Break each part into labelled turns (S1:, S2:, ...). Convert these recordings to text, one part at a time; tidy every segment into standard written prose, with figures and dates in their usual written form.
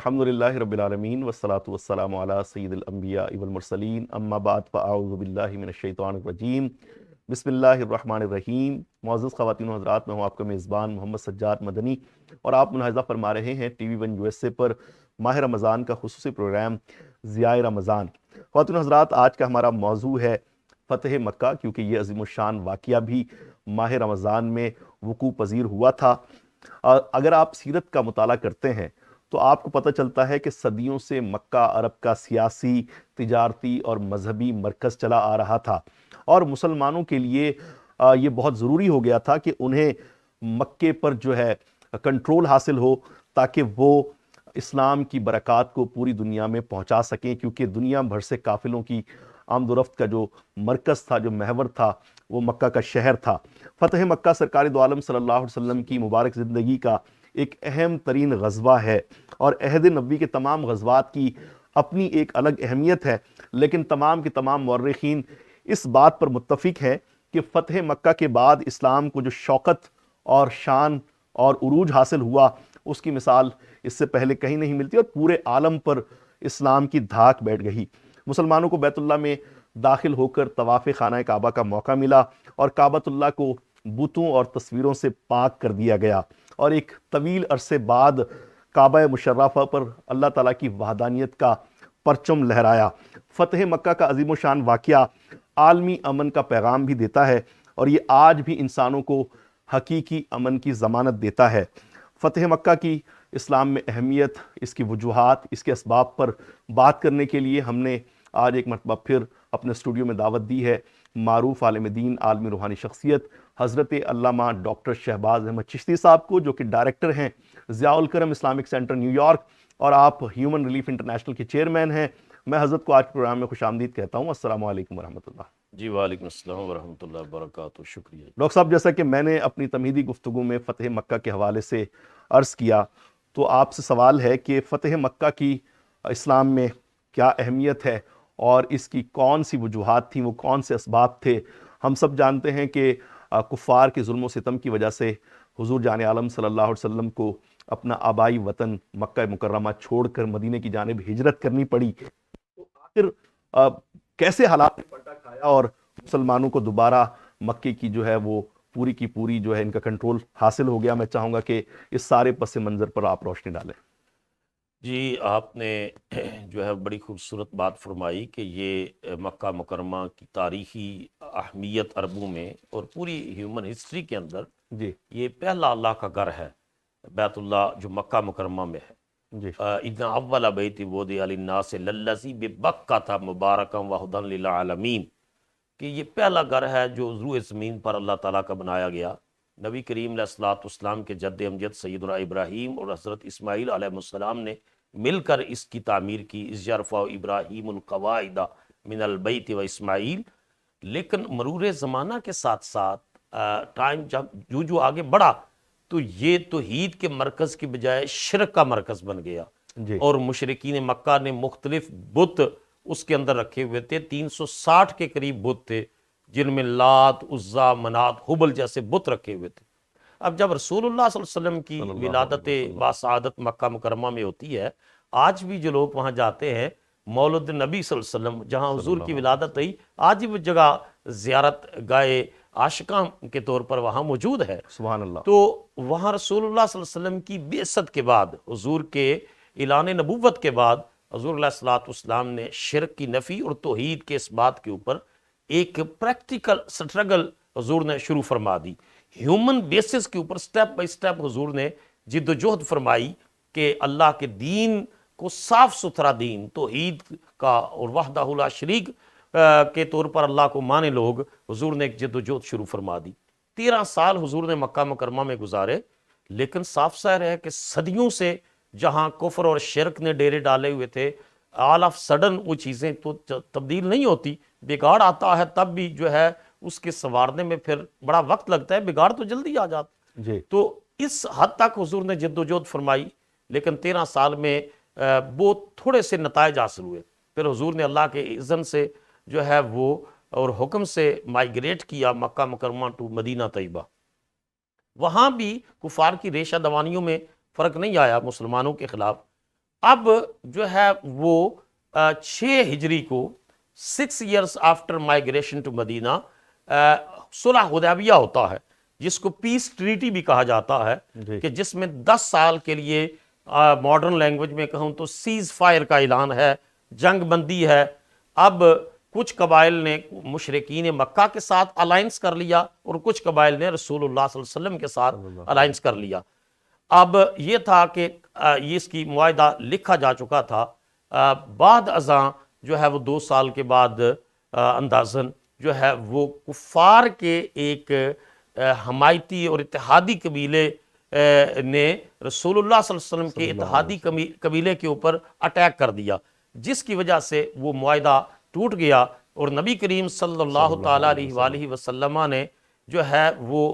S1: الحمدللہ رب العالمین والصلاة والسلام علی سید الانبیاء والمرسلین اما بعد فاعوذ باللہ من الشیطان الرجیم بسم اللہ الرحمن الرحیم۔ معزز خواتین و حضرات، میں ہوں آپ کا میزبان محمد سجاد مدنی اور آپ ملاحظہ فرما رہے ہیں ٹی وی ون USA پر ماہ رمضان کا خصوصی پروگرام ضیاء رمضان۔ خواتین و حضرات، آج کا ہمارا موضوع ہے فتح مکہ، کیونکہ یہ عظیم الشان واقعہ بھی ماہ رمضان میں وقوع پذیر ہوا تھا۔ اگر آپ سیرت کا مطالعہ کرتے ہیں تو آپ کو پتہ چلتا ہے کہ صدیوں سے مکہ عرب کا سیاسی، تجارتی اور مذہبی مرکز چلا آ رہا تھا، اور مسلمانوں کے لیے یہ بہت ضروری ہو گیا تھا کہ انہیں مکے پر جو ہے کنٹرول حاصل ہو، تاکہ وہ اسلام کی برکات کو پوری دنیا میں پہنچا سکیں، کیونکہ دنیا بھر سے قافلوں کی آمد و رفت کا جو مرکز تھا، جو محور تھا، وہ مکہ کا شہر تھا۔ فتح مکہ سرکار دو عالم صلی اللہ علیہ وسلم کی مبارک زندگی کا ایک اہم ترین غزوہ ہے، اور عہد نبوی کے تمام غزوات کی اپنی ایک الگ اہمیت ہے، لیکن تمام کے تمام مورخین اس بات پر متفق ہیں کہ فتح مکہ کے بعد اسلام کو جو شوکت اور شان اور عروج حاصل ہوا، اس کی مثال اس سے پہلے کہیں نہیں ملتی، اور پورے عالم پر اسلام کی دھاک بیٹھ گئی۔ مسلمانوں کو بیت اللہ میں داخل ہو کر طواف خانہ کعبہ کا موقع ملا، اور کعبۃ اللہ کو بتوں اور تصویروں سے پاک کر دیا گیا، اور ایک طویل عرصے بعد کعبہ مشرفہ پر اللہ تعالیٰ کی وحدانیت کا پرچم لہرایا۔ فتح مکہ کا عظیم و شان واقعہ عالمی امن کا پیغام بھی دیتا ہے، اور یہ آج بھی انسانوں کو حقیقی امن کی ضمانت دیتا ہے۔ فتح مکہ کی اسلام میں اہمیت، اس کی وجوہات، اس کے اسباب پر بات کرنے کے لیے ہم نے آج ایک مرتبہ پھر اپنے اسٹوڈیو میں دعوت دی ہے معروف عالم دین، عالمی روحانی شخصیت حضرت علامہ ڈاکٹر شہباز احمد چشتی صاحب کو، جو کہ ڈائریکٹر ہیں Zia Al-Karam Islamic centre new York, اور آپ ہیومن ریلیف انٹرنیشنل کے چیئرمین ہیں۔ میں حضرت کو آج پروگرام میں خوش آمدید کہتا ہوں۔ السلام علیکم ورحمۃ اللہ۔
S2: جی وعلیکم السلام ورحمۃ اللہ وبرکاتہ، شکریہ۔
S1: ڈاکٹر صاحب، جیسا کہ میں نے اپنی تمہیدی گفتگو میں فتح مکہ کے حوالے سے عرض کیا، تو آپ سے سوال ہے کہ فتح مکہ کی اسلام میں کیا اہمیت ہے، اور اس کی کون سی وجوہات تھیں، وہ کون سے اسباب تھے؟ ہم سب جانتے ہیں کہ کفار کے ظلم و ستم کی وجہ سے حضور جان عالم صلی اللہ علیہ وسلم کو اپنا آبائی وطن مکہ مکرمہ چھوڑ کر مدینہ کی جانب ہجرت کرنی پڑی۔ تو آخر کیسے حالات نے پلٹا کھایا اور مسلمانوں کو دوبارہ مکے کی جو ہے وہ پوری کی پوری جو ہے ان کا کنٹرول حاصل ہو گیا؟ میں چاہوں گا کہ اس سارے پس منظر پر آپ روشنی ڈالیں۔
S2: جی، آپ نے جو ہے بڑی خوبصورت بات فرمائی کہ یہ مکہ مکرمہ کی تاریخی اہمیت عربوں میں اور پوری ہیومن ہسٹری کے اندر
S1: جی
S2: یہ پہلا اللہ کا گھر ہے، بیت اللہ جو مکہ مکرمہ میں ہے۔
S1: جی
S2: اِنَّ أَوَّلَ بَيْتٍ وُضِعَ لِلنَّاسِ لَلَّذِي بِبَكَّةَ مُبَارَكًا وَهُدًى لِلْعَالَمِينَ، کہ یہ پہلا گھر ہے جو روئے زمین پر اللہ تعالیٰ کا بنایا گیا۔ نبی کریم علیہ السلام کے جد امجد سیدنا ابراہیم اور حضرت اسماعیل علیہ السلام نے مل کر اس کی تعمیر کی۔ اِذْ يَرْفَعُ إِبْرَاهِيمُ الْقَوَاعِدَ مِنَ الْبَيْتِ وَإِسماعیل۔ لیکن مرور زمانہ کے ساتھ ساتھ ٹائم جب جو آگے بڑھا تو یہ توحید کے مرکز کی بجائے شرک کا مرکز بن گیا،
S1: جی
S2: اور مشرکین مکہ نے مختلف بت اس کے اندر رکھے ہوئے تھے۔ 360 کے قریب بت تھے، جن میں لات، عزا، منات، حبل جیسے بت رکھے ہوئے تھے۔ اب جب رسول اللہ صلی اللہ علیہ وسلم کی ولادت باسعادت مکہ مکرمہ میں ہوتی ہے، آج بھی جو لوگ وہاں جاتے ہیں مولد نبی صلی اللہ علیہ وسلم جہاں حضور کی ولادت ہوئی، آج بھی وہ جگہ زیارت گاہ عاشقاں کے طور پر وہاں موجود ہے۔
S1: سبحان اللہ۔
S2: تو وہاں رسول اللہ صلی اللہ علیہ وسلم کی بعثت کے بعد، حضور کے اعلان نبوت کے بعد، حضور علیہ السلام نے شرک کی نفی اور توحید کے اس بات کے اوپر ایک پریکٹیکل سٹرگل حضور نے شروع فرما دی۔ ہیومن بیسس کے اوپر سٹیپ بائی سٹیپ حضور نے جد و جہد فرمائی کہ اللہ کے دین کو صاف ستھرا دین، توحید کا اور وحدہ لا شریک کے طور پر اللہ کو مانے لوگ، حضور نے ایک جد و جہد شروع فرما دی۔ 13 سال حضور نے مکہ مکرمہ میں گزارے، لیکن صاف ظاہر ہے کہ صدیوں سے جہاں کفر اور شرک نے ڈیرے ڈالے ہوئے تھے، آل آف سڈن وہ چیزیں تو تبدیل نہیں ہوتی، بگاڑ آتا ہے تب بھی جو ہے اس کے سنوارنے میں پھر بڑا وقت لگتا ہے، بگاڑ تو جلدی آ جاتا۔
S1: جی
S2: تو اس حد تک حضور نے جد و جہد فرمائی، لیکن 13 سال میں بہت تھوڑے سے نتائج حاصل ہوئے۔ پھر حضور نے اللہ کے اذن سے جو ہے وہ اور حکم سے مائیگریٹ کیا مکہ مکرمہ ٹو مدینہ طیبہ۔ وہاں بھی کفار کی ریشہ دوانیوں میں فرق نہیں آیا مسلمانوں کے خلاف۔ اب جو ہے وہ 6 ہجری کو 6 ایئرس آفٹر مائگریشن ٹو مدینہ صلح حدیبیہ ہوتا ہے، جس کو پیس ٹریٹی بھی کہا جاتا ہے،
S1: جی
S2: کہ جس میں 10 سال کے لیے ماڈرن لینگویج میں کہوں تو سیز فائر کا اعلان ہے، جنگ بندی ہے۔ اب کچھ قبائل نے مشرکین مکہ کے ساتھ الائنس کر لیا اور کچھ قبائل نے رسول اللہ صلی اللہ علیہ وسلم کے ساتھ الائنس کر لیا۔ اب یہ تھا کہ یہ اس کی معاہدہ لکھا جا چکا تھا، بعد ازاں جو ہے وہ 2 سال کے بعد اندازن جو ہے وہ کفار کے ایک حمایتی اور اتحادی قبیلے نے رسول اللہ صلی اللہ علیہ وسلم کے اتحادی قبیلے کے اوپر اٹیک کر دیا، جس کی وجہ سے وہ معاہدہ ٹوٹ گیا، اور نبی کریم صلی اللہ تعالیٰ علیہ وآلہ وسلم نے جو ہے وہ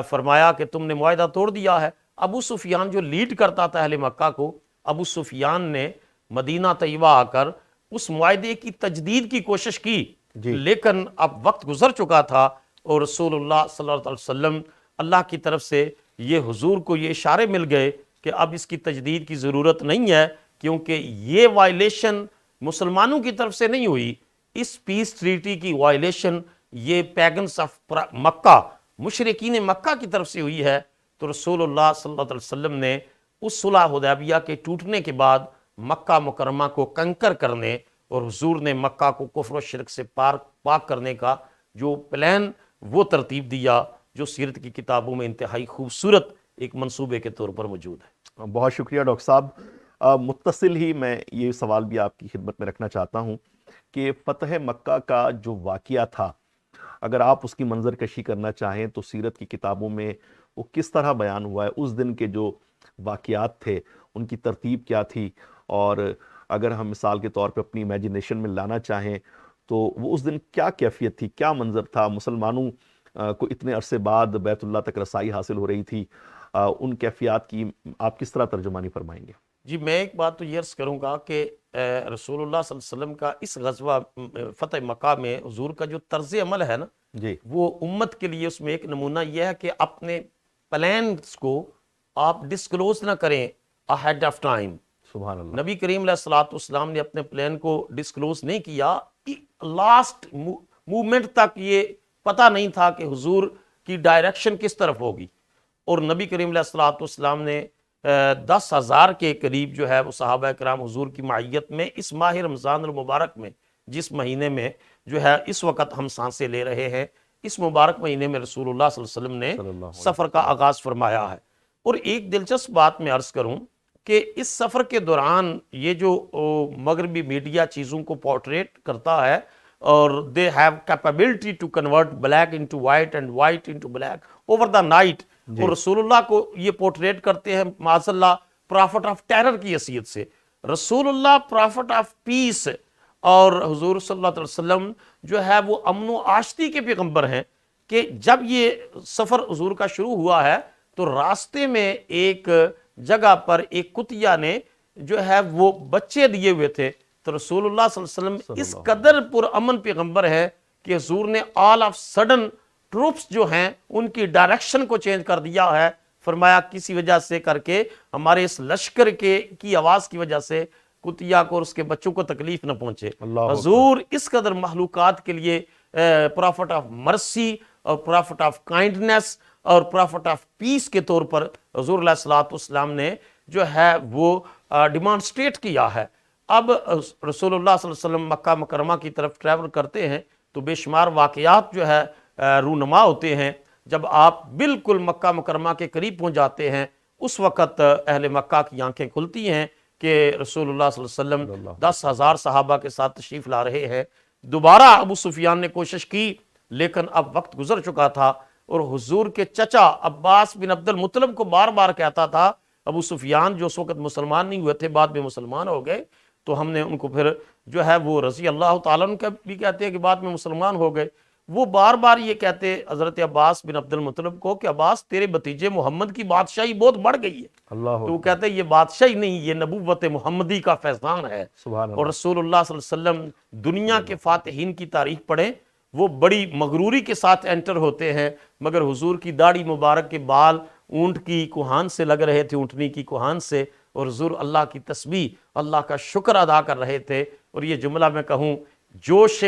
S2: فرمایا کہ تم نے معاہدہ توڑ دیا ہے۔ ابو سفیان جو لیڈ کرتا تھا اہل مکہ کو، ابو سفیان نے مدینہ طیبہ آ کر اس معاہدے کی تجدید کی کوشش کی، لیکن اب وقت گزر چکا تھا، اور رسول اللہ صلی اللہ علیہ وسلم اللہ کی طرف سے یہ حضور کو یہ اشارے مل گئے کہ اب اس کی تجدید کی ضرورت نہیں ہے، کیونکہ یہ وائلیشن مسلمانوں کی طرف سے نہیں ہوئی، اس پیس ٹریٹی کی وائلیشن یہ پیگنس آف مکہ، مشرکین مکہ کی طرف سے ہوئی ہے۔ تو رسول اللہ صلی اللہ علیہ وسلم نے اس صلح حدیبیہ کے ٹوٹنے کے بعد مکہ مکرمہ کو کنکر کرنے اور حضور نے مکہ کو کفر و شرک سے پاک کرنے کا جو پلان وہ ترتیب دیا، جو سیرت کی کتابوں میں انتہائی خوبصورت ایک منصوبے کے طور پر موجود ہے۔
S1: بہت شکریہ ڈاکٹر صاحب۔ متصل ہی میں یہ سوال بھی آپ کی خدمت میں رکھنا چاہتا ہوں کہ فتح مکہ کا جو واقعہ تھا، اگر آپ اس کی منظر کشی کرنا چاہیں تو سیرت کی کتابوں میں وہ کس طرح بیان ہوا ہے، اس دن کے جو واقعات تھے ان کی ترتیب کیا تھی، اور اگر ہم مثال کے طور پہ اپنی امیجنیشن میں لانا چاہیں تو وہ اس دن کیا کیفیت تھی، کیا منظر تھا، مسلمانوں کو اتنے عرصے بعد بیت اللہ تک رسائی حاصل ہو رہی تھی، ان کیفیات کی آپ کس طرح ترجمانی فرمائیں گے؟
S2: جی میں ایک بات تو یہ عرض کروں گا کہ رسول اللہ صلی اللہ علیہ وسلم کا اس غزوہ فتح مکہ میں حضور کا جو طرز عمل ہے نا،
S1: جی
S2: وہ امت کے لیے اس میں ایک نمونہ یہ ہے کہ اپنے پلانز کو آپ ڈسکلوز نہ کریں اہیڈ آف ٹائم۔
S1: سبحان اللہ۔
S2: نبی کریم علیہ الصلوۃ والسلام نے اپنے پلان کو ڈسکلوز نہیں کیا، لاسٹ مومنٹ تک یہ پتہ نہیں تھا کہ حضور کی ڈائریکشن کس طرف ہوگی، اور نبی کریم علیہ الصلوۃ والسلام نے 10,000 کے قریب جو ہے وہ صحابہ کرام حضور کی معیت میں اس ماہ رمضان المبارک میں، جس مہینے میں جو ہے اس وقت ہم سانسیں لے رہے ہیں، اس مبارک مہینے میں رسول اللہ صلی اللہ علیہ وسلم نے سفر کا آغاز فرمایا ہے۔ اور ایک دلچسپ بات میں عرض کروں کہ اس سفر کے دوران یہ جو مغربی میڈیا چیزوں کو پورٹریٹ کرتا ہے، اور they have capability to convert black into white and white into black over the night، اور رسول اللہ کو یہ پورٹریٹ کرتے ہیں معاذ اللہ پرافٹ آف ٹیرر کی حیثیت سے۔ رسول اللہ پرافٹ آف پیس، اور حضور صلی اللہ علیہ وسلم جو ہے وہ امن و آشتی کے پیغمبر ہیں، کہ جب یہ سفر حضور کا شروع ہوا ہے تو راستے میں ایک جگہ پر ایک کتیا نے جو ہے وہ بچے دیے ہوئے تھے، تو رسول اللہ صلی اللہ علیہ وسلم اس قدر پر امن پیغمبر ہے کہ حضور نے آل آف سڈن ٹروپس جو ہیں ان کی ڈائریکشن کو چینج کر دیا ہے، فرمایا کسی وجہ سے کر کے ہمارے اس لشکر کی آواز کی وجہ سے کتیا کو اور اس کے بچوں کو تکلیف نہ پہنچے۔ حضور اس قدر مخلوقات کے لیے پرافٹ آف مرسی اور پرافٹ آف کائنڈنس اور پرافٹ آف پیس کے طور پر حضور علیہ الصلوۃ والسلام نے جو ہے وہ ڈیمانسٹریٹ کیا ہے۔ اب رسول اللہ صلی اللہ علیہ وسلم مکہ مکرمہ کی طرف ٹریول کرتے ہیں تو بے شمار واقعات جو ہے رونما ہوتے ہیں۔ جب آپ بالکل مکہ مکرمہ کے قریب پہنچ جاتے ہیں اس وقت اہل مکہ کی آنکھیں کھلتی ہیں کہ رسول اللہ صلی اللہ علیہ وسلم 10,000 صحابہ کے ساتھ تشریف لا رہے ہیں۔ دوبارہ ابو سفیان نے کوشش کی، لیکن اب وقت گزر چکا تھا، اور حضور کے چچا عباس بن عبد المطلب کو بار بار کہتا تھا، ابو سفیان جو اس وقت مسلمان نہیں ہوئے تھے بعد میں مسلمان ہو گئے، تو ہم نے ان کو پھر جو ہے وہ رضی اللہ تعالیٰ عنہ کا بھی کہتے ہیں کہ بعد میں مسلمان ہو گئے، وہ بار بار یہ کہتے حضرت عباس بن عبد المطلب کو کہ عباس تیرے بھتیجے محمد کی بادشاہی بہت بڑھ گئی ہے، تو وہ کہتے ہیں یہ بادشاہی نہیں، یہ نبوت محمدی کا فیضان ہے۔ اور رسول اللہ صلی اللہ علیہ وسلم دنیا کے فاتحین کی تاریخ پڑھیں، وہ بڑی مغروری کے ساتھ انٹر ہوتے ہیں، مگر حضور کی داڑھی مبارک کے بال اونٹ کی کوہان سے لگ رہے تھے، اونٹنی کی کوہان سے، اور حضور اللہ کی تسبیح، اللہ کا شکر ادا کر رہے تھے. اور یہ جملہ میں کہوں جوش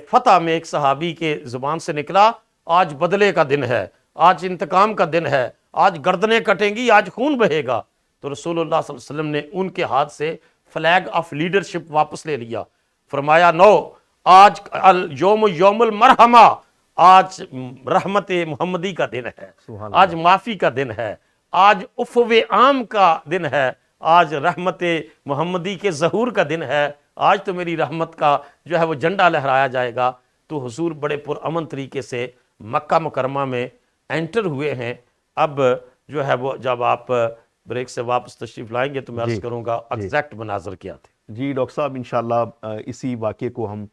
S2: فتح میں ایک صحابی کے زبان سے نکلا، آج بدلے کا دن ہے، آج انتقام کا دن ہے، آج گردنیں کٹیں گی، آج خون بہے گا. تو رسول اللہ صلی اللہ علیہ وسلم نے ان کے ہاتھ سے فلیگ آف لیڈرشپ واپس لے لیا. فرمایا نو، آج یوم یوم المرحمہ، آج رحمت محمدی کا دن ہے، آج معافی کا دن ہے، آج عفو عام کا دن ہے، آج رحمت محمدی کے ظہور کا دن ہے، آج تو میری رحمت کا جو ہے وہ جھنڈا لہرایا جائے گا. تو حضور بڑے پرامن طریقے سے مکہ مکرمہ میں انٹر ہوئے ہیں. اب جو ہے وہ جب آپ بریک سے واپس تشریف لائیں گے تو میں عرض کروں گا ایگزیکٹ مناظر کیا تھے.
S1: جی ڈاکٹر صاحب، انشاءاللہ اسی واقعے کو ہم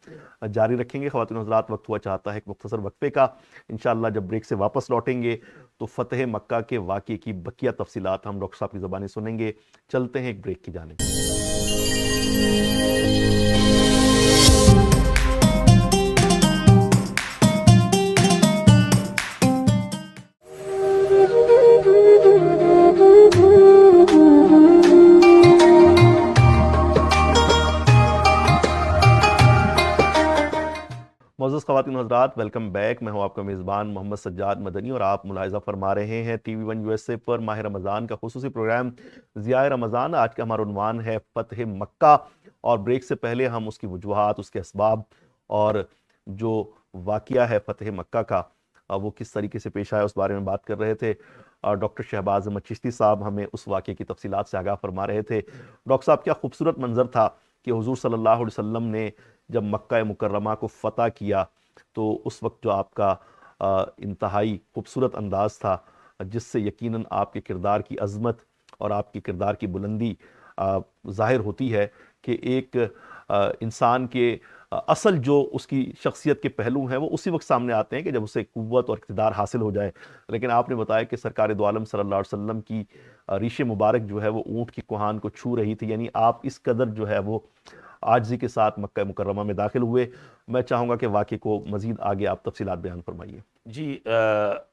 S1: جاری رکھیں گے. خواتین حضرات، وقت ہوا چاہتا ہے ایک مختصر وقفے کا. انشاءاللہ جب بریک سے واپس لوٹیں گے تو فتح مکہ کے واقعے کی بقیہ تفصیلات ہم ڈاکٹر صاحب کی زبانیں سنیں گے. چلتے ہیں ایک بریک کی جانب. معزز خواتین و حضرات، ویلکم بیک. میں ہوں آپ کا میزبان محمد سجاد مدنی اور آپ ملاحظہ فرما رہے ہیں T V one U S A پر ماہ رمضان کا خصوصی پروگرام ضیاء رمضان. آج کا ہمارا عنوان ہے فتح مکہ، اور بریک سے پہلے ہم اس کی وجوہات، اس کے اسباب اور جو واقعہ ہے فتح مکہ کا وہ کس طریقے سے پیش آیا اس بارے میں بات کر رہے تھے. ڈاکٹر شہباز احمد چشتی صاحب ہمیں اس واقعے کی تفصیلات سے آگاہ فرما رہے تھے. ڈاکٹر صاحب، کیا خوبصورت منظر تھا کہ حضور صلی اللہ علیہ وسلم نے جب مکہ مکرمہ کو فتح کیا تو اس وقت جو آپ کا انتہائی خوبصورت انداز تھا، جس سے یقیناً آپ کے کردار کی عظمت اور آپ کی کردار کی بلندی ظاہر ہوتی ہے کہ ایک انسان کے اصل جو اس کی شخصیت کے پہلو ہیں وہ اسی وقت سامنے آتے ہیں کہ جب اسے قوت اور اقتدار حاصل ہو جائے. لیکن آپ نے بتایا کہ سرکار دو عالم صلی اللہ علیہ وسلم کی ریش مبارک جو ہے وہ اونٹ کی کوہان کو چھو رہی تھی، یعنی آپ اس قدر جو ہے وہ عاجزی کے ساتھ مکہ مکرمہ میں داخل ہوئے. میں چاہوں گا کہ واقعے کو مزید آگے آپ تفصیلات بیان فرمائیے.
S2: جی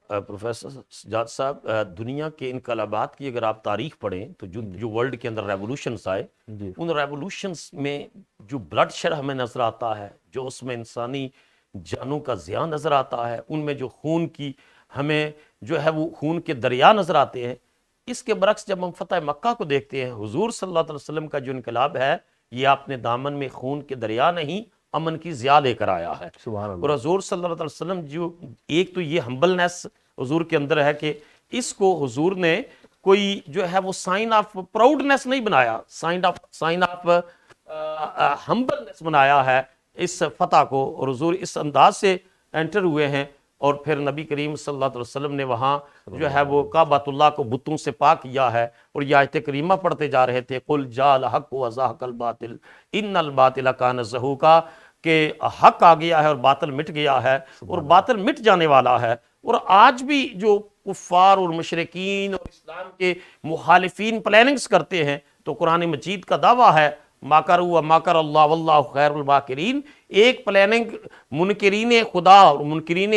S2: پروفیسر سجاد صاحب، دنیا کے انقلابات کی اگر آپ تاریخ پڑھیں تو جو ورلڈ کے اندر ریولوشنز آئے، ان ریولوشنز میں جو بلڈ شیڈ ہمیں نظر آتا ہے، جو اس میں انسانی جانوں کا زیاں نظر آتا ہے، ان میں جو خون کی ہمیں جو ہے وہ خون کے دریا نظر آتے ہیں، اس کے برعکس جب ہم فتح مکہ کو دیکھتے ہیں، حضور صلی اللہ علیہ وسلم کا جو انقلاب ہے یہ اپنے دامن میں خون کے دریا نہیں، امن کی ضیاء لے کر آیا ہے.
S1: سبحان اللہ.
S2: اور حضور صلی اللہ علیہ وسلم جو ایک تو یہ ہمبلنس حضور کے اندر ہے کہ اس کو حضور نے کوئی جو ہے وہ سائن آف پراؤڈنس نہیں بنایا، سائن آف ہمبلنس بنایا ہے اس فتح کو. اور حضور اس انداز سے انٹر ہوئے ہیں، اور پھر نبی کریم صلی اللہ علیہ وسلم نے وہاں جو ہے وہ کعبۃ اللہ کو بتوں سے پاک کیا ہے. اور یہ آیت کریمہ پڑھتے جا رہے تھے، قل جاء الحق وزهق الباطل ان الباطل کان زہوقا، کہ حق آ گیا ہے اور باطل مٹ گیا ہے، اور باطل مٹ جانے والا ہے. اور آج بھی جو کفار اور مشرکین اور اسلام کے مخالفین پلاننگز کرتے ہیں تو قرآن مجید کا دعویٰ ہے ماکروا ماکر اللہ واللہ خیر الماکرین. ایک پلاننگ منکرین خدا اور منکرین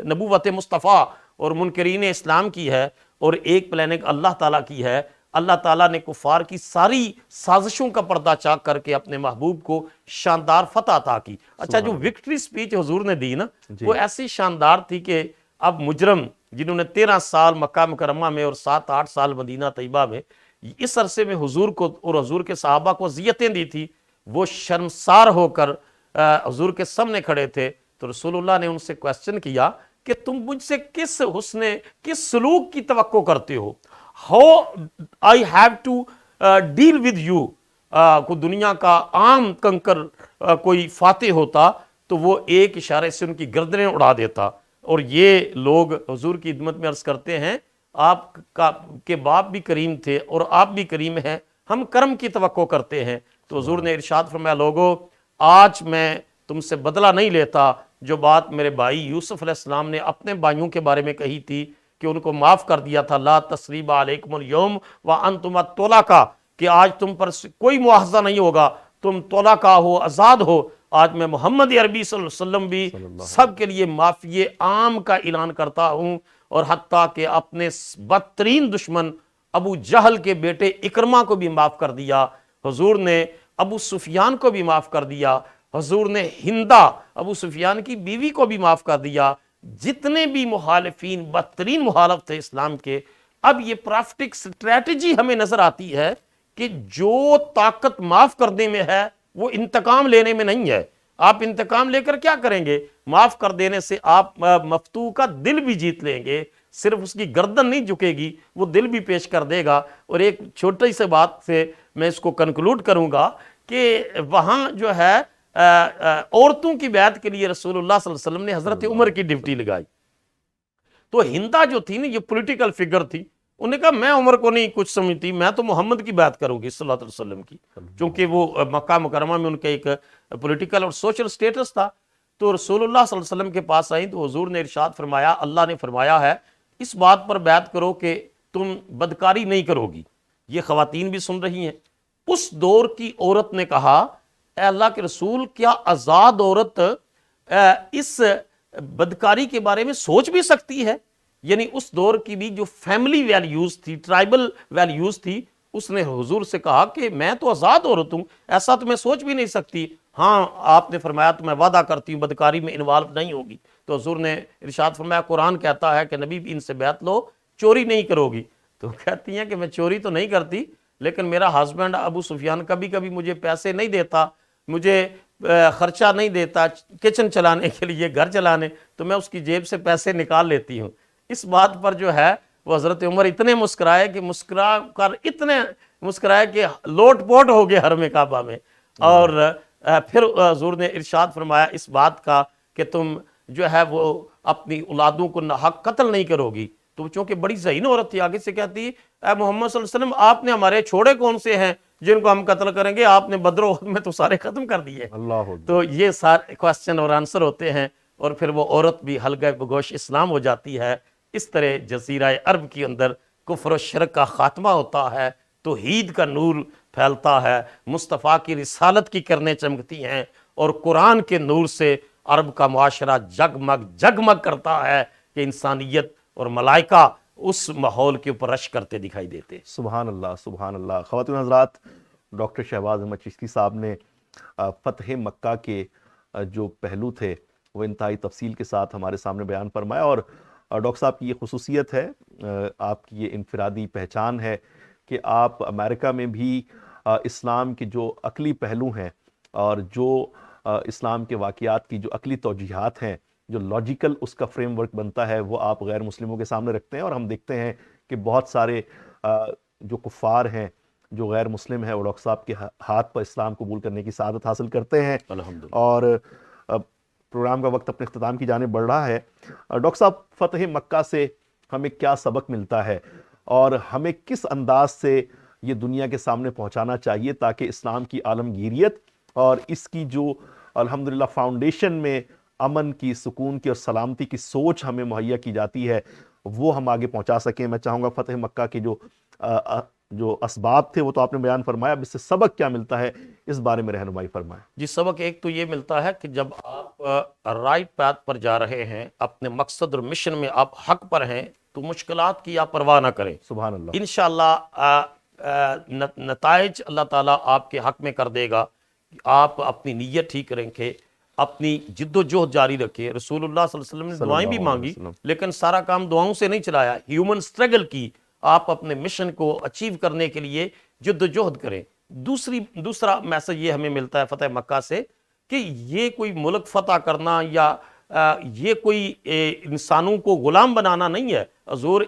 S2: نبوت مصطفیٰ اور منکرین اسلام کی ہے، اور ایک پلاننگ اللہ تعالیٰ کی ہے. اللہ تعالیٰ نے کفار کی ساری سازشوں کا پردہ چاک کر کے اپنے محبوب کو شاندار فتح عطا کی. اچھا، جو وکٹری سپیچ حضور نے دی نا وہ ایسی شاندار تھی کہ اب مجرم جنہوں نے 13 سال مکہ مکرمہ میں اور 7-8 سال مدینہ طیبہ میں اس عرصے میں حضور کو اور حضور کے صحابہ کو اذیتیں دی تھی، وہ شرمسار ہو کر حضور کے سامنے کھڑے تھے. تو رسول اللہ نے ان سے کویسچن کیا کہ تم مجھ سے کس حسن، کس سلوک کی توقع کرتے ہو؟ How I have to deal with you. کوئی دنیا کا عام کنکر کوئی فاتح ہوتا تو وہ ایک اشارے سے ان کی گردنیں اڑا دیتا. اور یہ لوگ حضور کی خدمت میں عرض کرتے ہیں آپ کے باپ بھی کریم تھے اور آپ بھی کریم ہیں، ہم کرم کی توقع کرتے ہیں. تو حضور نے ارشاد فرمایا لوگو آج میں تم سے بدلہ نہیں لیتا. جو بات میرے بھائی یوسف علیہ السلام نے اپنے بھائیوں کے بارے میں کہی تھی کہ ان کو معاف کر دیا تھا، لا تثریب علیکم اليوم وانتم طلقاء، کہ آج تم پر کوئی مواخذہ نہیں ہوگا، تم طلقاء ہو، آزاد ہو. آج میں محمد عربی صلی اللہ علیہ وسلم بھی سب کے لیے معافی عام کا اعلان کرتا ہوں، اور حتیٰ کہ اپنے بدترین دشمن ابو جہل کے بیٹے اکرما کو بھی معاف کر دیا، حضور نے ابو سفیان کو بھی معاف کر دیا، حضور نے ہندا ابو سفیان کی بیوی کو بھی معاف کر دیا۔ جتنے بھی مخالفین، بدترین مخالف تھے اسلام کے، اب یہ پرافٹک سٹریٹجی ہمیں نظر آتی ہے کہ جو طاقت معاف کرنے میں ہے وہ انتقام لینے میں نہیں ہے۔ آپ انتقام لے کر کیا کریں گے؟ معاف کر دینے سے آپ مفتوح کا دل بھی جیت لیں گے، صرف اس کی گردن نہیں جھکے گی، وہ دل بھی پیش کر دے گا۔ اور ایک چھوٹی سی بات سے میں اس کو کنکلوڈ کروں گا کہ وہاں جو ہے عورتوں کی بیعت کے لیے رسول اللہ صلی اللہ علیہ وسلم نے حضرت عمر کی ڈیوٹی لگائی۔ تو ہندا جو تھی نا، یہ پولیٹیکل فگر تھی، انہوں نے کہا میں عمر کو نہیں کچھ سمجھتی، میں تو محمد کی بات کروں گی صلی اللہ علیہ وسلم کی، چونکہ وہ مکہ مکرمہ میں ان کا ایک پولیٹیکل اور سوشل سٹیٹس تھا۔ تو رسول اللہ صلی اللہ علیہ وسلم کے پاس آئیں تو حضور نے ارشاد فرمایا، اللہ نے فرمایا ہے اس بات پر بیعت کرو کہ تم بدکاری نہیں کرو گی۔ یہ خواتین بھی سن رہی ہیں۔ اس دور کی عورت نے کہا، اے اللہ کے رسول، کیا آزاد عورت اس بدکاری کے بارے میں سوچ بھی سکتی ہے؟ یعنی اس دور کی بھی جو فیملی ویلیوز تھی، ٹرائبل ویلیوز تھی، اس نے حضور سے کہا کہ میں تو آزاد عورت ہوں، ایسا تو میں سوچ بھی نہیں سکتی۔ ہاں آپ نے فرمایا تو میں وعدہ کرتی ہوں بدکاری میں انوالو نہیں ہوگی۔ تو حضور نے ارشاد فرمایا، قرآن کہتا ہے کہ نبی بھی ان سے بیعت لو، چوری نہیں کرو گی۔ تو کہتی ہیں کہ میں چوری تو نہیں کرتی، لیکن میرا ہسبینڈ ابو سفیان کبھی کبھی مجھے پیسے نہیں دیتا، مجھے خرچہ نہیں دیتا کچن چلانے کے لیے، گھر چلانے، تو میں اس کی جیب سے پیسے نکال لیتی ہوں۔ اس بات پر جو ہے وہ حضرت عمر اتنے مسکرائے کہ مسکرائے کہ لوٹ پوٹ ہو گئے حرم کعبہ میں۔ اور پھر حضور نے ارشاد فرمایا اس بات کا کہ تم جو ہے وہ اپنی اولادوں کو ناحق قتل نہیں کرو گی۔ تو چونکہ بڑی ذہین عورت تھی، آگے سے کہتی، اے محمد صلی اللہ علیہ وسلم، آپ نے ہمارے چھوڑے کون سے ہیں جن کو ہم قتل کریں گے؟ آپ نے بدر و احد میں تو سارے ختم کر دیے۔ تو یہ سارے کوسچن اور آنسر ہوتے ہیں، اور پھر وہ عورت بھی حلقہ بگوش اسلام ہو جاتی ہے۔ اس طرح جزیرہ عرب کے اندر کفر و شرک کا خاتمہ ہوتا ہے، توحید کا نور پھیلتا ہے، مصطفیٰ کی رسالت کی کرنیں چمکتی ہیں، اور قرآن کے نور سے عرب کا معاشرہ جگمگ جگمگ کرتا ہے کہ انسانیت اور ملائکہ اس ماحول کے اوپر رش کرتے دکھائی دیتے۔
S1: سبحان اللہ، سبحان اللہ۔ خواتین حضرات، ڈاکٹر شہباز احمد چشتی صاحب نے فتح مکہ کے جو پہلو تھے وہ انتہائی تفصیل کے ساتھ ہمارے سامنے بیان فرمایا، اور ڈاکٹر صاحب کی یہ خصوصیت ہے، آپ کی یہ انفرادی پہچان ہے کہ آپ امریکہ میں بھی اسلام کے جو عقلی پہلو ہیں اور جو اسلام کے واقعات کی جو عقلی توجیہات ہیں، جو لاجیکل اس کا فریم ورک بنتا ہے، وہ آپ غیر مسلموں کے سامنے رکھتے ہیں۔ اور ہم دیکھتے ہیں کہ بہت سارے جو کفار ہیں، جو غیر مسلم ہیں، وہ ڈاکٹر صاحب کے ہاتھ پر اسلام قبول کرنے کی سعادت حاصل کرتے ہیں۔
S2: الحمدللہ۔
S1: اور پروگرام کا وقت اپنے اختتام کی جانب بڑھ رہا ہے۔ ڈاکٹر صاحب، فتح مکہ سے ہمیں کیا سبق ملتا ہے، اور ہمیں کس انداز سے یہ دنیا کے سامنے پہنچانا چاہیے تاکہ اسلام کی عالمگیریت اور اس کی جو الحمدللہ فاؤنڈیشن میں امن کی، سکون کی اور سلامتی کی سوچ ہمیں مہیا کی جاتی ہے، وہ ہم آگے پہنچا سکیں؟ میں چاہوں گا فتح مکہ کی جو اسباب تھے وہ تو آپ نے بیان فرمایا، اب اس سے سبق کیا ملتا ہے اس بارے میں رہنمائی فرمائیں۔
S2: جی، سبق ایک تو یہ ملتا ہے کہ جب آپ رائٹ پاتھ پر جا رہے ہیں، اپنے مقصد اور مشن میں آپ حق پر ہیں، تو مشکلات کی آپ پرواہ نہ کریں۔
S1: سبحان اللہ۔
S2: انشاءاللہ نتائج اللہ تعالیٰ آپ کے حق میں کر دے گا۔ آپ اپنی نیت ٹھیک رکھیں، اپنی جد و جہد جاری رکھیں۔ رسول اللہ صلی اللہ علیہ وسلم نے دعائیں بھی مانگی، لیکن سارا کام دعاؤں سے نہیں چلایا، ہیومن سٹرگل کی۔ آپ اپنے مشن کو اچیو کرنے کے لیے جد و جہد کریں۔ دوسرا میسج یہ ہمیں ملتا ہے فتح مکہ سے کہ یہ کوئی ملک فتح کرنا یا یہ کوئی انسانوں کو غلام بنانا نہیں ہے۔ حضور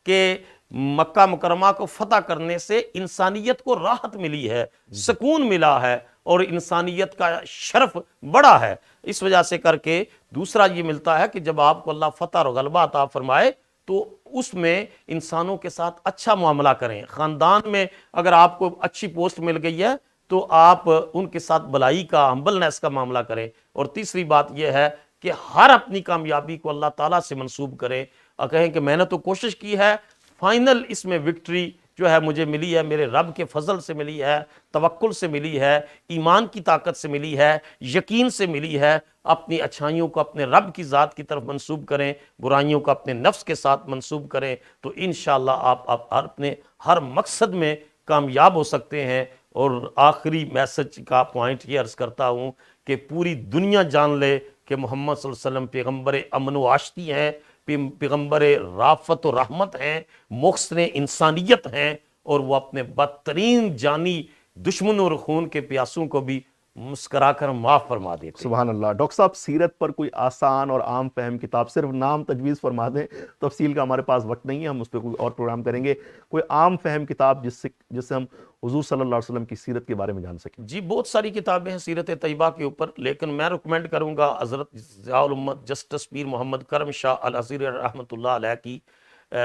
S2: کے مکہ مکرمہ کو فتح کرنے سے انسانیت کو راحت ملی ہے، سکون ملا ہے، اور انسانیت کا شرف بڑا ہے۔ اس وجہ سے کر کے دوسرا یہ ملتا ہے کہ جب آپ کو اللہ فتح اور غلبہ عطا فرمائے تو اس میں انسانوں کے ساتھ اچھا معاملہ کریں۔ خاندان میں اگر آپ کو اچھی پوسٹ مل گئی ہے تو آپ ان کے ساتھ بلائی کا، ہمبلنس کا معاملہ کریں۔ اور تیسری بات یہ ہے کہ ہر اپنی کامیابی کو اللہ تعالیٰ سے منسوب کریں اور کہیں کہ میں نے تو کوشش کی ہے، فائنل اس میں وکٹری جو ہے مجھے ملی ہے میرے رب کے فضل سے ملی ہے، توکل سے ملی ہے، ایمان کی طاقت سے ملی ہے، یقین سے ملی ہے۔ اپنی اچھائیوں کو اپنے رب کی ذات کی طرف منسوب کریں، برائیوں کو اپنے نفس کے ساتھ منسوب کریں، تو انشاءاللہ آپ اپنے ہر مقصد میں کامیاب ہو سکتے ہیں۔ اور آخری میسج کا پوائنٹ یہ عرض کرتا ہوں کہ پوری دنیا جان لے کہ محمد صلی اللہ علیہ وسلم پیغمبر امن و آشتی ہیں، پیغمبر رافت و رحمت ہیں، محسن انسانیت ہیں، اور وہ اپنے بدترین جانی دشمن اور خون کے پیاسوں کو بھی مسکرا کر معاف فرما دیتے ہیں۔
S1: سبحان اللہ۔ ڈاکٹر صاحب، سیرت پر کوئی آسان اور عام فہم کتاب، صرف نام تجویز فرما دیں، تفصیل کا ہمارے پاس وقت نہیں ہے، ہم اس پہ کوئی اور پروگرام کریں گے۔ کوئی عام فہم کتاب جس سے ہم حضور صلی اللہ علیہ وسلم کی سیرت کے بارے میں جان سکیں؟
S2: جی بہت ساری کتابیں ہیں سیرت طیبہ کے اوپر، لیکن میں ریکمینڈ کروں گا حضرت ضیاء الامت جسٹس پیر محمد کرم شاہ الازہری رحمۃ اللہ علیہ کی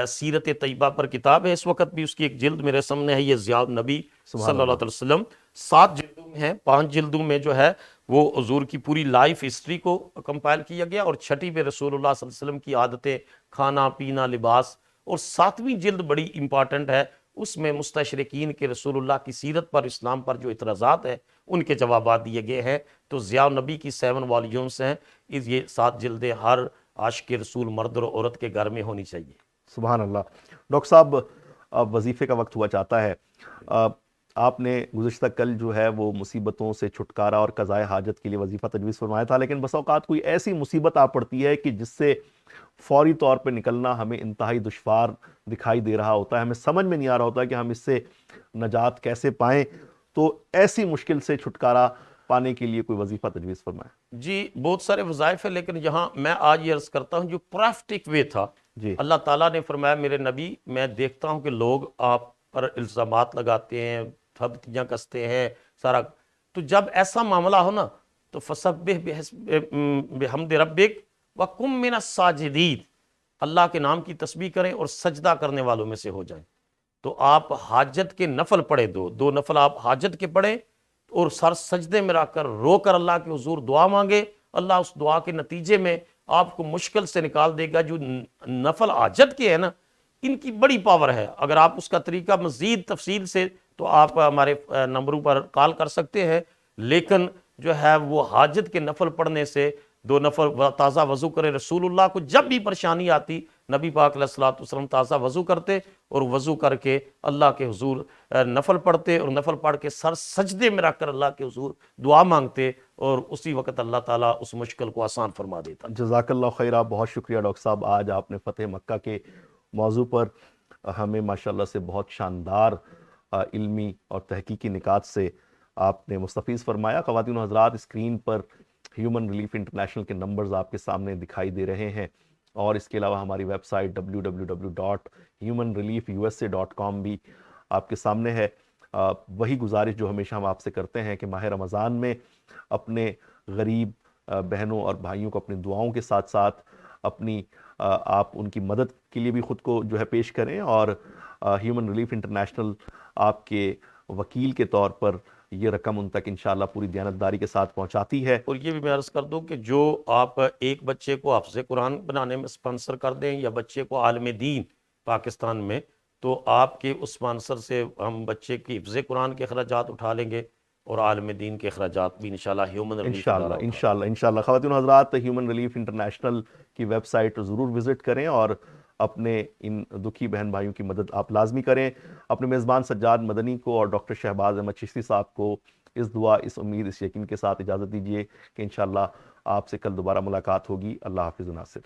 S2: سیرت طیبہ پر کتاب ہے۔ اس وقت بھی اس کی ایک جلد میرے سامنے ہے، یہ ضیاء النبی صلی اللہ علیہ وسلم، 7 جلدوں میں ہے۔ 5 جلدوں میں جو ہے وہ حضور کی پوری لائف ہسٹری کو کمپائل کیا گیا، اور 6ٹی پہ رسول اللہ صلی اللہ علیہ وسلم کی عادتیں، کھانا پینا، لباس، اور 7ویں جلد بڑی امپارٹنٹ ہے، اس میں مستشرقین کے رسول اللہ کی سیرت پر، اسلام پر جو اعتراضات ہیں ان کے جوابات دیے گئے ہیں۔ تو ضیاء النبی کی 7 والیومز ہیں، یہ 7 جلدیں ہر عاشق رسول مرد اور عورت کے گھر میں ہونی چاہیے۔
S1: سبحان اللہ۔ ڈاکٹر صاحب، اب وظیفے کا وقت ہوا چاہتا ہے۔ آپ نے گزشتہ کل جو ہے وہ مصیبتوں سے چھٹکارا اور قضائے حاجت کے لیے وظیفہ تجویز فرمایا تھا، لیکن بس اوقات کوئی ایسی مصیبت آ پڑتی ہے کہ جس سے فوری طور پہ نکلنا ہمیں انتہائی دشوار دکھائی دے رہا ہوتا ہے، ہمیں سمجھ میں نہیں آ رہا ہوتا کہ ہم اس سے نجات کیسے پائیں، تو ایسی مشکل سے چھٹکارا پانے کے لیے کوئی وظیفہ تجویز فرمائیں۔
S2: جی بہت سارے وظائف ہیں، لیکن یہاں میں آج یہ عرض کرتا ہوں جو پریکٹک وے تھا۔
S1: جی،
S2: اللہ تعالیٰ نے فرمایا میرے نبی، میں دیکھتا ہوں کہ لوگ آپ پر الزامات لگاتے ہیں، تھپتیاں کستے ہیں، سارا، تو جب ایسا معاملہ ہو نا تو فسبح بحمد ربک وکن من الساجدین، اللہ کے نام کی تسبیح کریں اور سجدہ کرنے والوں میں سے ہو جائیں۔ تو آپ حاجت کے نفل پڑھیں، 2 نفل آپ حاجت کے پڑھیں، اور سر سجدے میں رکھ کر رو کر اللہ کے حضور دعا مانگے، اللہ اس دعا کے نتیجے میں آپ کو مشکل سے نکال دے گا۔ جو نفل حاجت کے ہیں نا، ان کی بڑی پاور ہے۔ اگر آپ اس کا طریقہ مزید تفصیل سے تو آپ ہمارے نمبروں پر کال کر سکتے ہیں، لیکن جو ہے وہ حاجت کے نفل پڑھنے سے 2 نفل تازہ وضو کرے۔ رسول اللہ کو جب بھی پریشانی آتی، نبی پاک علیہ الصلوۃ والسلام تازہ وضو کرتے اور وضو کر کے اللہ کے حضور نفل پڑھتے، اور نفل پڑھ کے سر سجدے میں رکھ کر اللہ کے حضور دعا مانگتے، اور اسی وقت اللہ تعالیٰ اس مشکل کو آسان فرما دیتا۔
S1: جزاک اللہ خیرہ، بہت شکریہ ڈاکٹر صاحب۔ آج آپ نے فتح مکہ کے موضوع پر ہمیں ماشاءاللہ سے بہت شاندار علمی اور تحقیقی نکات سے آپ نے مستفیض فرمایا۔ خواتین و حضرات، اسکرین پر ہیومن ریلیف انٹرنیشنل کے نمبرز آپ کے سامنے دکھائی دے رہے ہیں، اور اس کے علاوہ ہماری ویب سائٹ www.humanreliefUSA.com بھی آپ کے سامنے ہے۔ وہی گزارش جو ہمیشہ ہم آپ سے کرتے ہیں کہ ماہ رمضان میں اپنے غریب بہنوں اور بھائیوں کو اپنی دعاؤں کے ساتھ ساتھ اپنی آپ ان کی مدد کے لیے بھی خود کو جو ہے پیش کریں، اور ہیومن ریلیف انٹرنیشنل آپ کے وکیل کے طور پر یہ رقم ان تک انشاءاللہ پوری دیانتداری کے ساتھ پہنچاتی ہے۔
S2: اور یہ بھی میں عرض کر دوں کہ جو آپ ایک بچے کو حافظ قرآن بنانے میں سپانسر کر دیں، یا بچے کو عالم دین پاکستان میں، تو آپ کے اس سپانسر سے ہم بچے کی حفظ قرآن کے اخراجات اٹھا لیں گے، اور عالم دین کے اخراجات بھی انشاءاللہ ہیومن ریلیف
S1: انشاءاللہ خواتین و حضرات، ہیومن ریلیف انٹرنیشنل کی ویب سائٹ ضرور وزٹ کریں، اور اپنے ان دکھی بہن بھائیوں کی مدد آپ لازمی کریں۔ اپنے میزبان سجاد مدنی کو اور ڈاکٹر شہباز احمد چشتی صاحب کو اس دعا، اس امید، اس یقین کے ساتھ اجازت دیجیے کہ انشاءاللہ آپ سے کل دوبارہ ملاقات ہوگی۔ اللہ حافظ ناصر۔